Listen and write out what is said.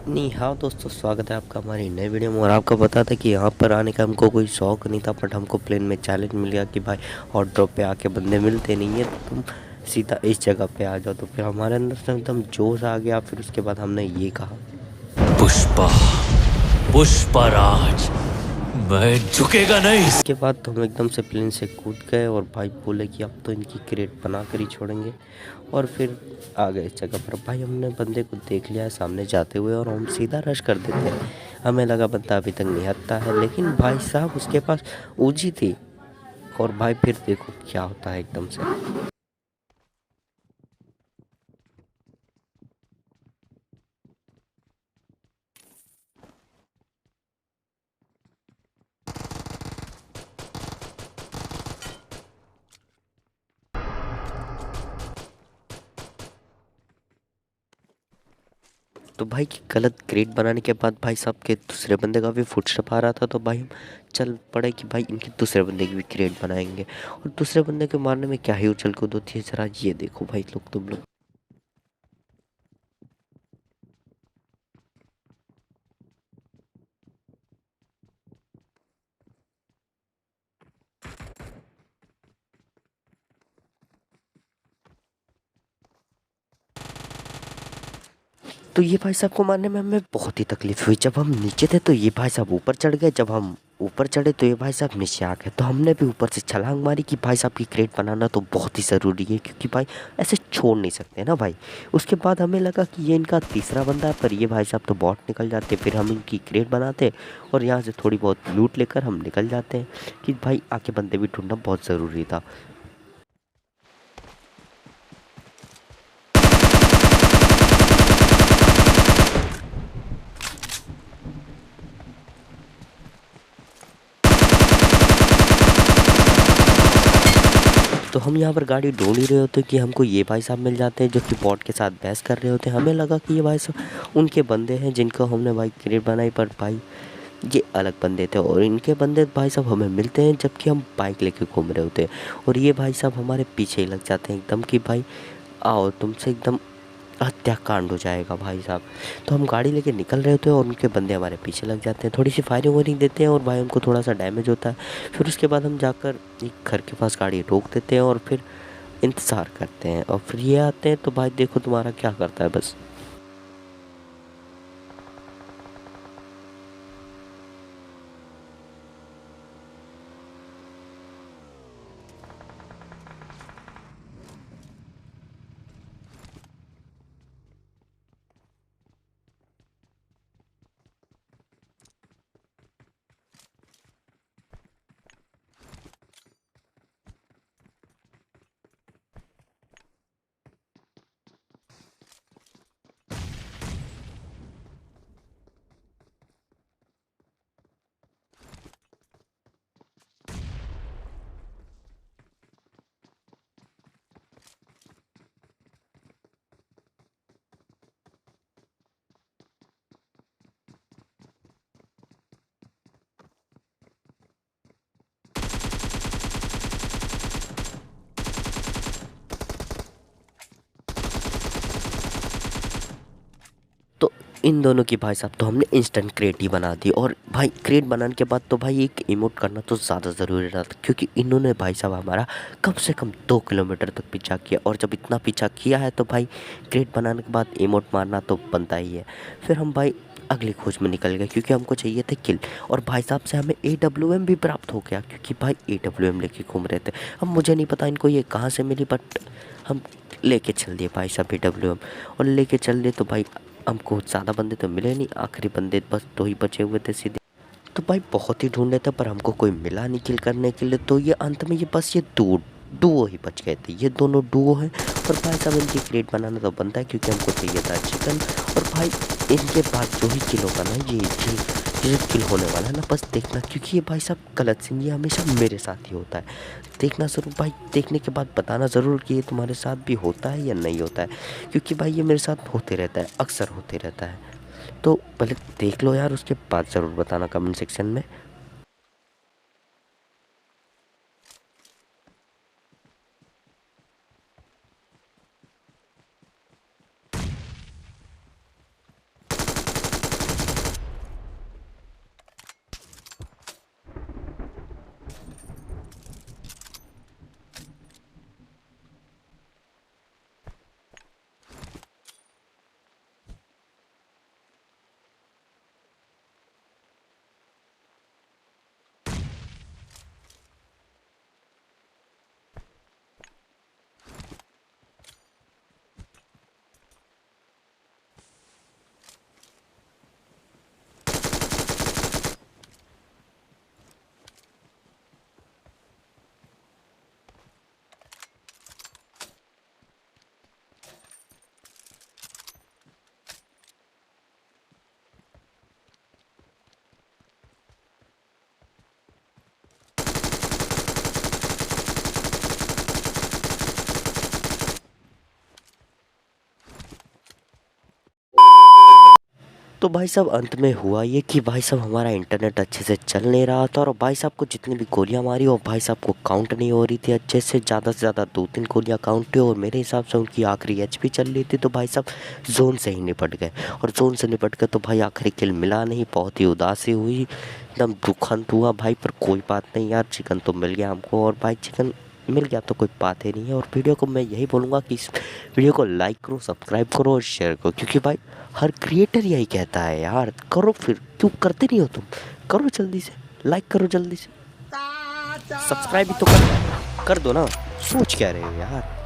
नहीं, हाँ दोस्तों, स्वागत है आपका हमारी नई वीडियो में। और आपको पता था कि यहाँ पर आने का हमको कोई शौक नहीं था, बट हमको प्लेन में चैलेंज मिल गया कि भाई हॉट ड्रॉप पे आके बंदे मिलते नहीं है, तो तुम सीधा इस जगह पे आ जाओ। तो फिर हमारे अंदर से एकदम जोश आ गया। फिर उसके बाद हमने ये कहा, पुष्पा पुष्पराज, मैं झुकेगा नहीं। इसके बाद तो हम एकदम से प्लेन से कूद गए और भाई बोले कि अब तो इनकी क्रेट बना कर ही छोड़ेंगे। और फिर आ गए इस जगह पर। भाई हमने बंदे को देख लिया है सामने जाते हुए, और हम सीधा रश कर देते हैं। हमें लगा बंदा अभी तक नहीं हटता है, लेकिन भाई साहब उसके पास ऊजी थी। और भाई फिर देखो क्या होता है एकदम से। तो भाई की गलत क्रेट बनाने के बाद भाई साहब के दूसरे बंदे का भी फुटस्टेप आ रहा था, तो भाई हम चल पड़े कि भाई इनके दूसरे बंदे की भी क्रेट बनाएंगे। और दूसरे बंदे को मारने में क्या ही उछल कूद होती है, जरा ये देखो भाई लोग, तुम लोग। तो ये भाई साहब को मारने में हमें बहुत ही तकलीफ हुई। जब हम नीचे थे तो ये भाई साहब ऊपर चढ़ गए, जब हम ऊपर चढ़े तो ये भाई साहब नीचे आ गए। तो हमने भी ऊपर से छलांग मारी कि भाई साहब की क्रेट बनाना तो बहुत ही ज़रूरी है, क्योंकि भाई ऐसे छोड़ नहीं सकते ना भाई। उसके बाद हमें लगा कि ये इनका तीसरा बंदा है, पर ये भाई साहब तो बॉट निकल जाते। फिर हम इनकी क्रेट बनाते और यहाँ से थोड़ी बहुत लूट लेकर हम निकल जाते हैं, कि भाई आके बंदे भी ढूंढना बहुत ज़रूरी था। तो हम यहाँ पर गाड़ी ढूंढ ही रहे होते कि हमको ये भाई साहब मिल जाते हैं जो कि बॉट के साथ बहस कर रहे होते हैं। हमें लगा कि ये भाई साहब उनके बंदे हैं जिनको हमने भाई क्रेट बनाई, पर भाई ये अलग बंदे थे। और इनके बंदे भाई साहब हमें मिलते हैं जबकि हम बाइक लेके घूम रहे होते हैं, और ये भाई साहब हमारे पीछे ही लग जाते हैं एकदम कि भाई आओ तुमसे एकदम हत्याकांड हो जाएगा भाई साहब। तो हम गाड़ी लेके निकल रहे होते हैं और उनके बंदे हमारे पीछे लग जाते हैं, थोड़ी सी फायरिंग वायरिंग देते हैं और भाई उनको थोड़ा सा डैमेज होता है। फिर उसके बाद हम जाकर एक घर के पास गाड़ी रोक देते हैं और फिर इंतज़ार करते हैं। और फिर ये आते हैं तो भाई देखो तुम्हारा क्या करता है बस। तो इन दोनों की भाई साहब तो हमने इंस्टेंट क्रेट ही बना दी। और भाई क्रेट बनाने के बाद तो भाई एक इमोट करना तो ज़्यादा ज़रूरी रहा था, क्योंकि इन्होंने भाई साहब हमारा कम से कम 2 किलोमीटर तक पीछा किया। और जब इतना पीछा किया है तो भाई क्रेट बनाने के बाद इमोट मारना तो बनता ही है। फिर हम भाई अगली खोज में निकल गए, क्योंकि हमको चाहिए थे किल। और भाई साहब से हमें AWM भी प्राप्त हो गया, क्योंकि भाई AWM लेके घूम रहे थे। अब मुझे नहीं पता इनको ये कहाँ से मिली, बट हम लेके चल दिए भाई साहब AWM। और लेके चल दिए तो भाई हमको ज़्यादा बंदे तो मिले नहीं, आखिरी बंदे बस 2 ही बचे हुए थे सीधे। तो भाई बहुत ही ढूंढे थे पर हमको कोई मिला नहीं किल करने के लिए। तो ये अंत में ये बस ये दो डुओ ही बच गए थे, ये दोनों डुओ हैं। और भाई साहब इनकी क्रेट बनाना तो बनता है, क्योंकि हमको चाहिए था चिकन। और भाई इनके बाद जो ही किल होगा ना, ये किल होने वाला है ना, बस देखना, क्योंकि ये भाई साहब गलत सिंह ये हमेशा मेरे साथ ही होता है। देखना ज़रूर भाई, देखने के बाद बताना ज़रूर कि ये तुम्हारे साथ भी होता है या नहीं होता है, क्योंकि भाई ये मेरे साथ होते रहता है, अक्सर होते रहता है। तो पहले देख लो यार, उसके बाद ज़रूर बताना कमेंट सेक्शन में। तो भाई साहब अंत में हुआ ये कि भाई साहब हमारा इंटरनेट अच्छे से चल नहीं रहा था, और भाई साहब को जितनी भी गोलियां मारी और भाई साहब को काउंट नहीं हो रही थी अच्छे से ज़्यादा 2-3 गोलियां काउंट हुई, और मेरे हिसाब से उनकी आखिरी एचपी चल रही थी। तो भाई साहब जोन से ही निपट गए, और जोन से निपट गए तो भाई आखिरी किल मिला नहीं। बहुत ही उदासी हुई, एकदम दुखंत हुआ भाई, पर कोई बात नहीं यार, चिकन तो मिल गया हमको, और भाई चिकन मिल गया तो कोई बात ही नहीं है। और वीडियो को मैं यही बोलूँगा कि इस वीडियो को लाइक करो, सब्सक्राइब करो और शेयर करो, क्योंकि भाई हर क्रिएटर यही कहता है यार, करो, फिर क्यों करते नहीं हो तुम? करो जल्दी से, लाइक करो जल्दी से, सब्सक्राइब भी तो कर दो ना, सोच क्या रहे हो यार।